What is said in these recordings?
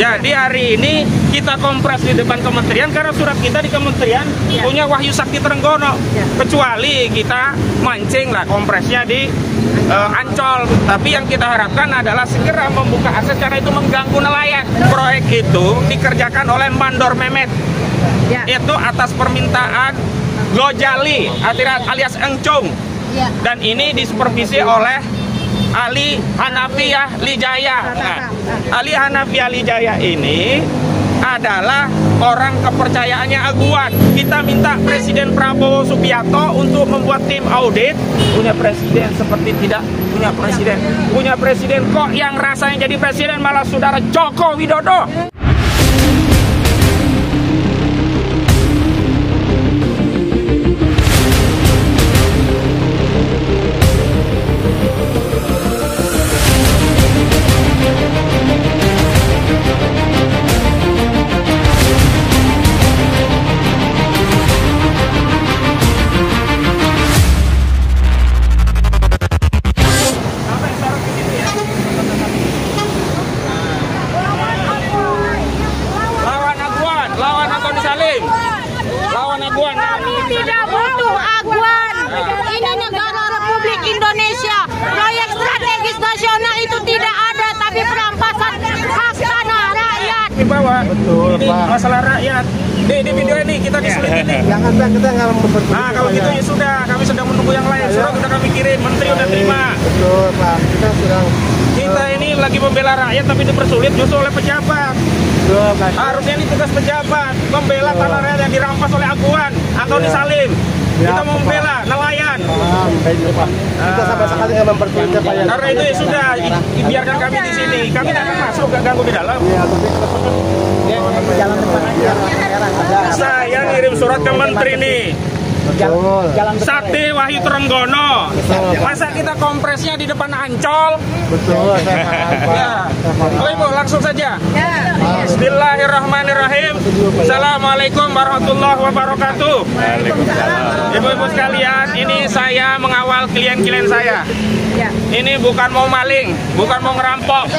Jadi hari ini kita kompres di depan kementerian karena surat kita di kementerian punya Wahyu Sakti Trenggono. Kecuali kita mancing lah kompresnya di Ancol. Tapi yang kita harapkan adalah segera membuka akses karena itu mengganggu nelayan. Proyek itu dikerjakan oleh Mandor Mehmet. Itu atas permintaan Gojali alias Engcung. Dan ini disupervisi oleh Ali Hanafiah Lijaya. Nah, Ali Hanafiah Lijaya ini adalah orang kepercayaannya Aguan. Kita minta Presiden Prabowo Subianto untuk membuat tim audit. Punya presiden seperti tidak punya presiden. Punya presiden kok yang rasanya jadi presiden malah saudara Joko Widodo. Lawan Aguan. Kami tidak butuh Aguan. Ini negara Republik Indonesia. Proyek strategis nasional itu tidak ada, tapi perampasan hak tanah rakyat. Ini bawa. Betul, ini Pak. Masalah rakyat. Di video ini kita disulit ini. Jangan kita nggak mempersulit. Nah kalau gitu ya sudah, kami sedang menunggu yang lain. Surat sudah kami kirim, menteri udah terima. Betul, Pak. Kita sedang. Kita ini lagi membela rakyat tapi dipersulit justru oleh pejabat. Betul, Pak. Harusnya ini tugas pejabat, membela tanah rakyat yang dirampas oleh Aguan Antoni Salim. Kita mau membela nelayan. Baik, Pak. Kita sama sekali nggak mempersulit, Pak. Karena itu ya sudah, biarkan kami di sini. Kami tidak akan masuk, gak ganggu di dalam. Iya, tapi jalan depan aja. Saya ngirim surat ke menteri nih. Betul. Sakti Wahyu Trenggono. Masa kita kompresnya di depan Ancol? Betul, saya paham, Pak. Ya. Oh Ibu, langsung saja. Bismillahirrahmanirrahim. Assalamualaikum warahmatullahi wabarakatuh. Ibu-ibu sekalian, ini saya mengawal klien-klien saya. Ini bukan mau maling, bukan mau ngerampok,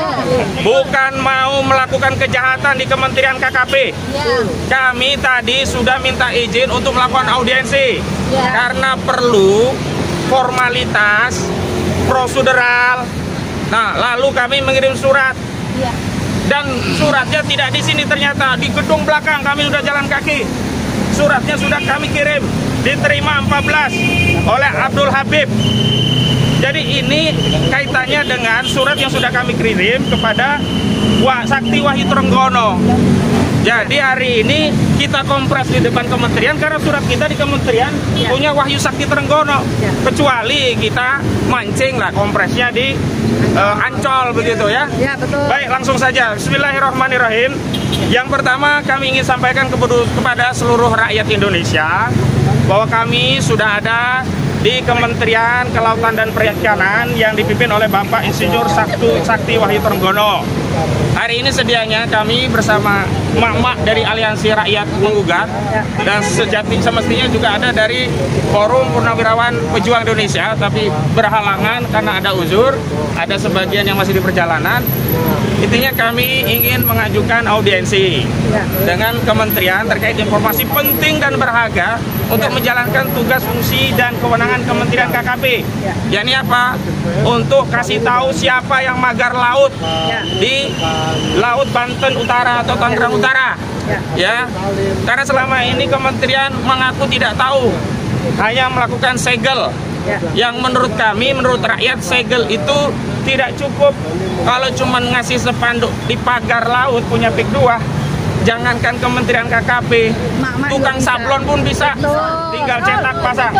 bukan mau melakukan kejahatan di Kementerian KKP. Kami tadi sudah minta izin untuk melakukan audiensi karena perlu formalitas prosedural. Nah, lalu kami mengirim surat. Dan suratnya tidak di sini ternyata, di gedung belakang kami sudah jalan kaki. Suratnya sudah kami kirim, diterima 14 oleh Abdul Habib. Jadi ini kaitannya dengan surat yang sudah kami kirim kepada Sakti Wahyu Trenggono. Jadi hari ini kita kompres di depan kementerian karena surat kita di kementerian punya Wahyu Sakti Trenggono. Kecuali kita mancing lah kompresnya di Ancol begitu ya. Betul. Baik, langsung saja. Bismillahirrahmanirrahim. Yang pertama kami ingin sampaikan kepada seluruh rakyat Indonesia bahwa kami sudah ada di Kementerian Kelautan dan Perikanan yang dipimpin oleh Bapak Insinyur Sakti Wahyu Trenggono. Hari ini sedianya kami bersama emak-emak dari Aliansi Rakyat Menggugat dan semestinya juga ada dari Forum Purnawirawan Pejuang Indonesia, tapi berhalangan karena ada uzur, ada sebagian yang masih di perjalanan. Intinya kami ingin mengajukan audiensi dengan kementerian terkait informasi penting dan berharga untuk menjalankan tugas, fungsi, dan kewenangan Kementerian KKP. Yakni apa? Untuk kasih tahu siapa yang magar laut di Laut Banten Utara atau Tangerang Utara. Ya, karena selama ini kementerian mengaku tidak tahu, hanya melakukan segel. Yang menurut kami, menurut rakyat, segel itu tidak cukup. Kalau cuma ngasih spanduk di pagar laut punya PIK 2, jangankan Kementerian KKP, tukang sablon pun bisa, tinggal cetak pasang.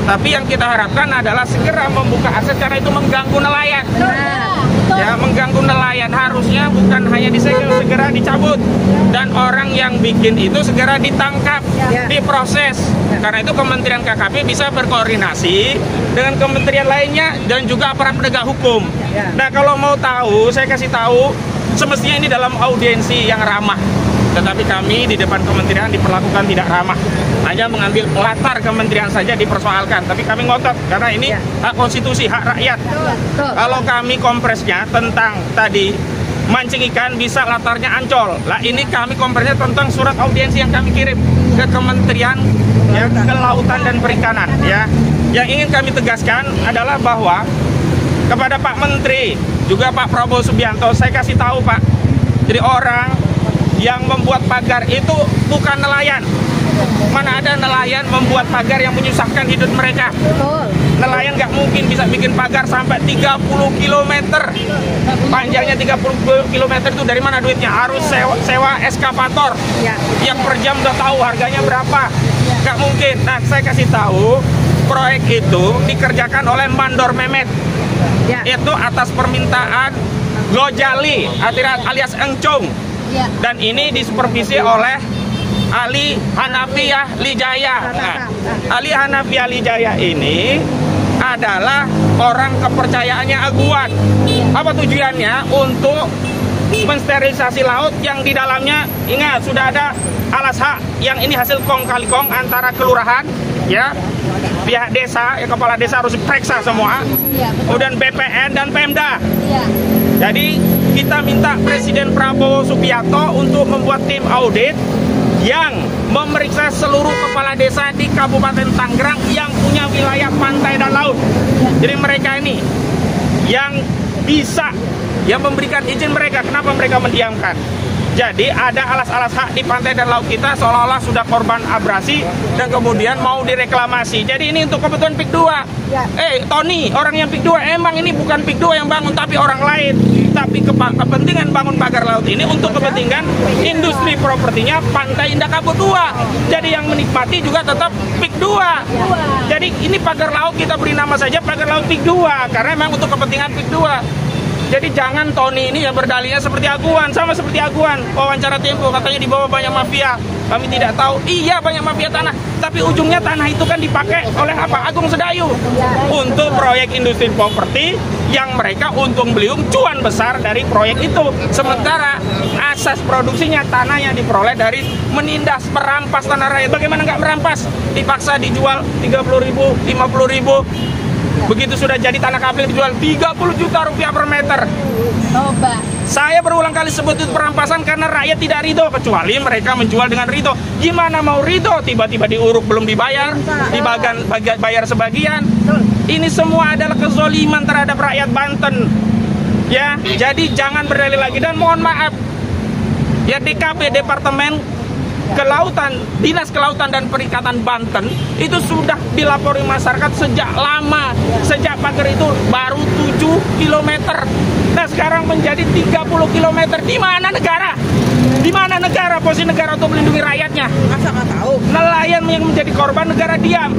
Tapi yang kita harapkan adalah segera membuka akses karena itu mengganggu nelayan. Ya, mengganggu nelayan, harusnya bukan hanya disegel, segera dicabut. Dan orang yang bikin itu segera ditangkap, diproses. Karena itu Kementerian KKP bisa berkoordinasi dengan kementerian lainnya dan juga aparat penegak hukum. Nah, kalau mau tahu, saya kasih tahu, semestinya ini dalam audiensi yang ramah. Tetapi kami di depan kementerian diperlakukan tidak ramah. Hanya mengambil latar kementerian saja dipersoalkan. Tapi kami ngotot karena ini hak konstitusi, hak rakyat. Kalau kami kompresnya tentang tadi mancing ikan bisa latarnya Ancol. Lah ini kami komplainnya tentang surat audiensi yang kami kirim ke Kementerian ya, Kelautan dan Perikanan ya. Yang ingin kami tegaskan adalah bahwa kepada Pak Menteri juga Pak Prabowo Subianto, saya kasih tahu Pak, jadi orang yang membuat pagar itu bukan nelayan. Mana ada nelayan membuat pagar yang menyusahkan hidup mereka. Nelayan nggak mungkin bisa bikin pagar sampai 30 km. Panjangnya 30 km itu dari mana duitnya? Harus sewa eskavator yang per jam udah tahu harganya berapa. Nggak mungkin. Nah, saya kasih tahu, proyek itu dikerjakan oleh Mandor Mehmet. Itu atas permintaan Gojali alias Engcung. Dan ini disupervisi oleh Ali Hanafiah Lijaya. Nah, Ali Hanafiah Lijaya ini adalah orang kepercayaannya Aguan. Apa tujuannya? Untuk mensterilisasi laut yang di dalamnya, ingat, sudah ada alas hak yang ini hasil kong kali kong antara kelurahan, ya, pihak desa, ya, kepala desa harus diperiksa semua, kemudian BPN dan Pemda. Jadi kita minta Presiden Prabowo Subianto untuk membuat tim audit yang memeriksa seluruh kepala desa di Kabupaten Tangerang yang punya wilayah pantai dan laut. Jadi mereka ini yang bisa yang memberikan izin mereka, kenapa mereka mendiamkan? Jadi ada alas-alas hak di pantai dan laut kita seolah-olah sudah korban abrasi dan kemudian mau direklamasi. Jadi ini untuk kebutuhan PIK 2. Tony, orang yang PIK 2, emang ini bukan PIK 2 yang bangun tapi orang lain. Tapi kepentingan bangun pagar laut ini untuk kepentingan industri propertinya Pantai Indah Kapuk 2. Jadi yang menikmati juga tetap PIK 2. Jadi ini pagar laut kita beri nama saja pagar laut PIK 2 karena memang untuk kepentingan PIK 2. Jadi jangan Tony ini ya berdalihnya seperti Aguan, sama seperti Aguan. Wawancara Tempo katanya di bawah banyak mafia. Kami tidak tahu. Iya, banyak mafia tanah, tapi ujungnya tanah itu kan dipakai oleh apa? Agung Sedayu untuk proyek industri properti yang mereka untung beliung cuan besar dari proyek itu. Sementara asas produksinya tanahnya diperoleh dari menindas, merampas tanah rakyat. Bagaimana nggak merampas? Dipaksa dijual 30.000, 50.000. Begitu sudah jadi tanah kabel dijual 30 juta rupiah per meter. Saya berulang kali sebut itu perampasan karena rakyat tidak ridho, kecuali mereka menjual dengan ridho. Gimana mau ridho? Tiba-tiba diuruk belum dibayar, bayar sebagian. Ini semua adalah kezoliman terhadap rakyat Banten. Ya, jadi jangan berdalih lagi dan mohon maaf. Ya, DKP Departemen Kelautan, Dinas Kelautan dan Perikanan Banten itu sudah dilapori masyarakat sejak lama. Sejak pagar itu baru 7 km. Nah sekarang menjadi 30 km. Di mana negara? Di mana negara? Posisi negara untuk melindungi rakyatnya? Masa nggak tahu? Nelayan yang menjadi korban, negara diam.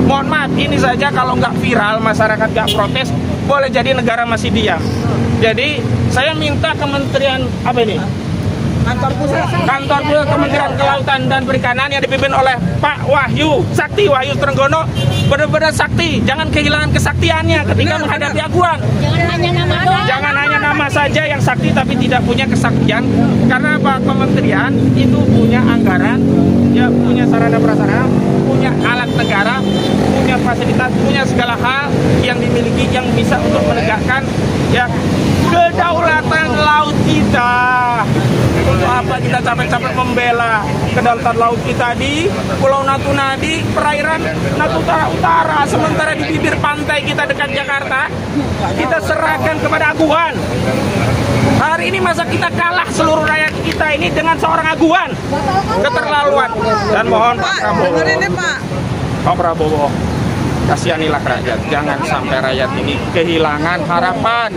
Mohon maaf, ini saja kalau nggak viral, masyarakat nggak protes, boleh jadi negara masih diam. Jadi saya minta Kementerian apa ini? Kantor pusat Kementerian Kelautan dan Perikanan yang dipimpin oleh Pak Wahyu Sakti, Wahyu Trenggono, benar-benar sakti, jangan kehilangan kesaktiannya ketika menghadapi Aguan. Jangan hanya nama saja yang sakti tapi tidak punya kesaktian, karena Pak Kementerian itu punya anggaran, ya punya sarana prasarana, punya alat negara, punya fasilitas, punya segala hal yang dimiliki yang bisa untuk menegakkan ya kedaulatan laut kita. Untuk apa kita capek-capek membela kedaulatan laut kita di Pulau Natuna, di perairan Natuna Utara, sementara di bibir pantai kita dekat Jakarta kita serahkan kepada Aguan. Hari ini masa kita kalah seluruh rakyat kita ini dengan seorang Aguan? Keterlaluan. Dan mohon Pak Prabowo, kasihanilah rakyat, jangan sampai rakyat ini kehilangan harapan,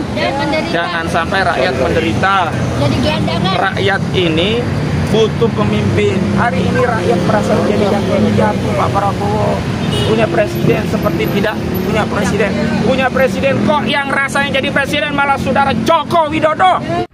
jangan sampai rakyat menderita. Rakyat ini butuh pemimpin. Hari ini rakyat merasa menjadi jatuh. Pak Prabowo punya presiden seperti tidak punya presiden. Punya presiden kok yang rasanya jadi presiden malah saudara Joko Widodo.